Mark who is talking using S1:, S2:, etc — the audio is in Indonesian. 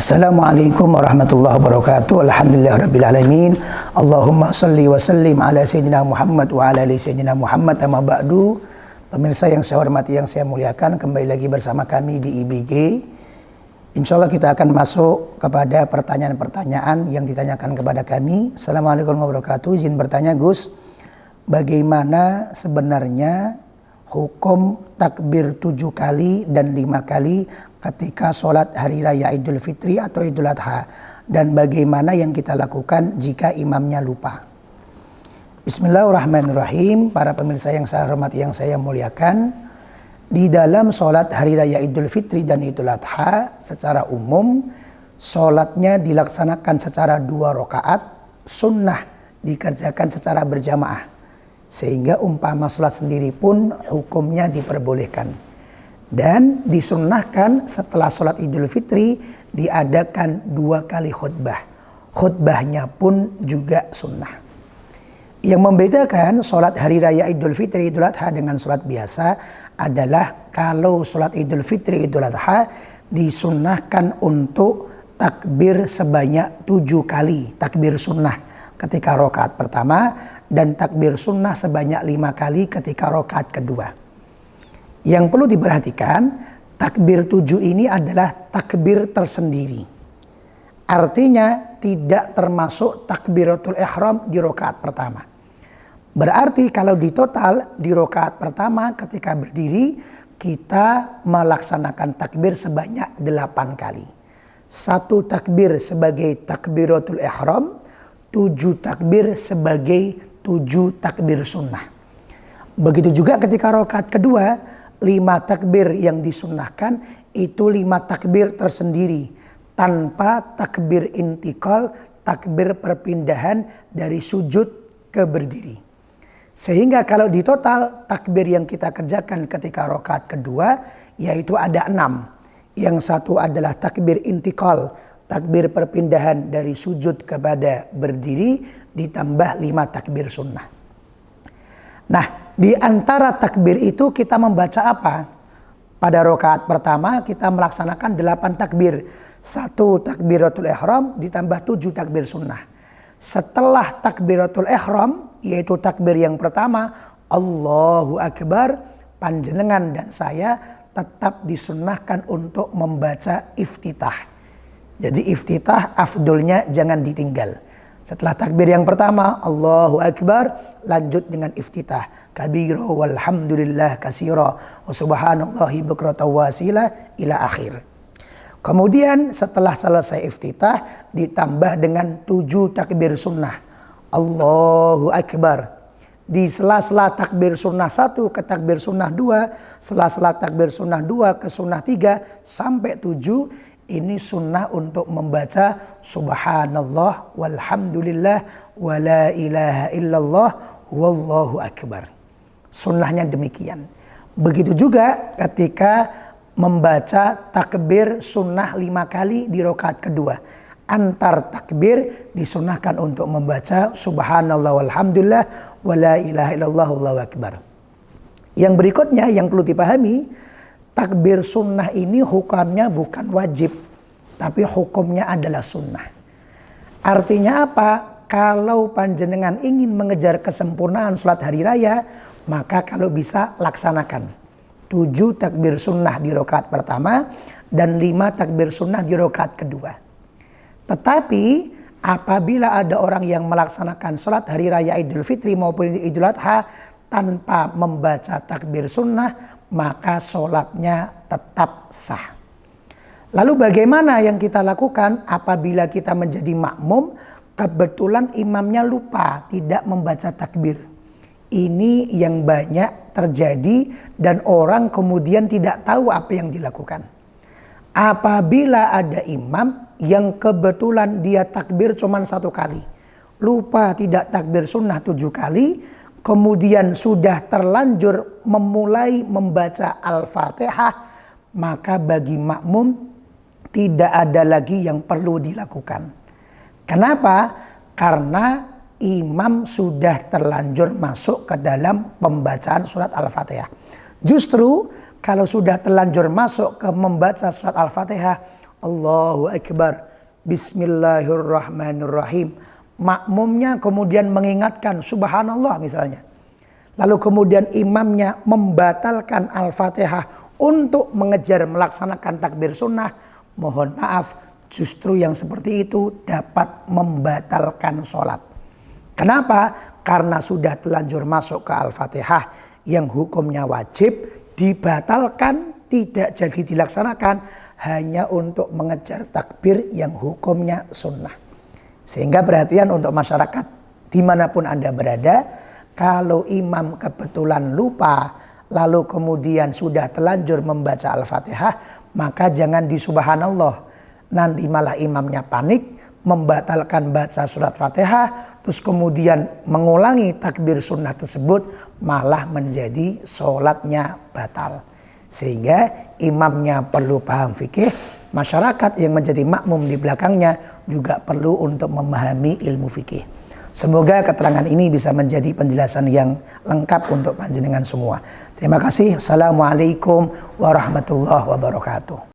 S1: Assalamualaikum warahmatullahi wabarakatuh. Alhamdulillahirrabbilalamin. Allahumma salli wa sallim ala Sayyidina Muhammad wa ala ali Sayyidina Muhammad. Amma ba'du. Pemirsa yang saya hormati, yang saya muliakan, kembali lagi bersama kami di IBG. Insya Allah kita akan masuk kepada pertanyaan-pertanyaan yang ditanyakan kepada kami. Assalamualaikum warahmatullahi wabarakatuh. Izin bertanya Gus, bagaimana sebenarnya hukum takbir 7 kali dan 5 kali ketika sholat hari raya Idul Fitri atau Idul Adha, dan bagaimana yang kita lakukan jika imamnya lupa? Bismillahirrahmanirrahim. Para pemirsa yang saya hormati, yang saya muliakan, di dalam sholat hari raya Idul Fitri dan Idul Adha secara umum sholatnya dilaksanakan secara 2 rakaat, sunnah dikerjakan secara berjamaah, sehingga umpama sholat sendiri pun hukumnya diperbolehkan. Dan disunnahkan setelah sholat Idul Fitri diadakan 2 kali khutbah. Khutbahnya pun juga sunnah. Yang membedakan sholat hari raya Idul Fitri Idul Adha dengan sholat biasa adalah kalau sholat Idul Fitri Idul Adha disunnahkan untuk takbir sebanyak 7 kali, takbir sunnah ketika rakaat pertama, dan takbir sunnah sebanyak 5 kali ketika rakaat kedua. Yang perlu diperhatikan, takbir 7 ini adalah takbir tersendiri. Artinya tidak termasuk takbiratul ihram di rakaat pertama. Berarti kalau di total di rakaat pertama ketika berdiri kita melaksanakan takbir sebanyak 8 kali. 1 takbir sebagai takbiratul ihram, 7 takbir sebagai 7 takbir sunnah. Begitu juga ketika rakaat kedua, 5 takbir yang disunnahkan itu 5 takbir tersendiri tanpa takbir intikal, takbir perpindahan dari sujud ke berdiri. Sehingga kalau di total takbir yang kita kerjakan ketika rakaat kedua yaitu ada 6. Yang satu adalah takbir intikal, takbir perpindahan dari sujud kepada berdiri, ditambah 5 takbir sunnah. Nah, di antara takbir itu kita membaca apa? Pada rakaat pertama kita melaksanakan 8 takbir. 1 takbiratul ihram ditambah 7 takbir sunnah. Setelah takbiratul ihram, yaitu takbir yang pertama, Allahu Akbar, panjenengan dan saya tetap disunnahkan untuk membaca iftitah. Jadi iftitah afdolnya jangan ditinggal. Setelah takbir yang pertama, Allahu Akbar, lanjut dengan iftitah. Kabira walhamdulillah kasira wa subhanallahi bukratan wa asila ila akhir. Kemudian setelah selesai iftitah ditambah dengan 7 takbir sunnah. Allahu Akbar. Di sela-sela takbir sunnah 1 ke takbir sunnah 2, sela-sela takbir sunnah 2 ke sunnah 3 sampai 7, ini sunnah untuk membaca subhanallah walhamdulillah wa la ilaha illallah wallahu akbar. Sunnahnya demikian. Begitu juga ketika membaca takbir sunnah 5 kali di rakaat kedua. Antar takbir disunnahkan untuk membaca subhanallah walhamdulillah wa la ilaha illallah wallahu akbar. Yang berikutnya yang perlu dipahami, takbir sunnah ini hukumnya bukan wajib, tapi hukumnya adalah sunnah. Artinya apa? Kalau panjenengan ingin mengejar kesempurnaan sholat hari raya, maka kalau bisa laksanakan 7 takbir sunnah di rakaat pertama dan 5 takbir sunnah di rakaat kedua. Tetapi apabila ada orang yang melaksanakan sholat hari raya Idul Fitri maupun Idul Adha tanpa membaca takbir sunnah, maka sholatnya tetap sah. Lalu bagaimana yang kita lakukan apabila kita menjadi makmum, kebetulan imamnya lupa tidak membaca takbir? Ini yang banyak terjadi dan orang kemudian tidak tahu apa yang dilakukan. Apabila ada imam yang kebetulan dia takbir cuma 1 kali, lupa tidak takbir sunnah 7 kali, kemudian sudah terlanjur memulai membaca Al-Fatihah, maka bagi makmum tidak ada lagi yang perlu dilakukan. Kenapa? Karena imam sudah terlanjur masuk ke dalam pembacaan surat Al-Fatihah. Justru kalau sudah terlanjur masuk ke membaca surat Al-Fatihah, Allahu Akbar, Bismillahirrahmanirrahim. Makmumnya kemudian mengingatkan subhanallah misalnya. Lalu kemudian imamnya membatalkan Al-Fatihah untuk mengejar melaksanakan takbir sunnah. Mohon maaf, justru yang seperti itu dapat membatalkan sholat. Kenapa? Karena sudah telanjur masuk ke Al-Fatihah yang hukumnya wajib, dibatalkan, tidak jadi dilaksanakan hanya untuk mengejar takbir yang hukumnya sunnah. Sehingga perhatian untuk masyarakat dimanapun Anda berada, kalau imam kebetulan lupa lalu kemudian sudah telanjur membaca Al-Fatihah, maka jangan disubhanallah. Nanti malah imamnya panik, membatalkan baca surat Fatihah, terus kemudian mengulangi takbir sunnah tersebut, malah menjadi sholatnya batal. Sehingga imamnya perlu paham fikih, masyarakat yang menjadi makmum di belakangnya juga perlu untuk memahami ilmu fikih. Semoga keterangan ini bisa menjadi penjelasan yang lengkap untuk panjenengan semua. Terima kasih. Assalamualaikum warahmatullahi wabarakatuh.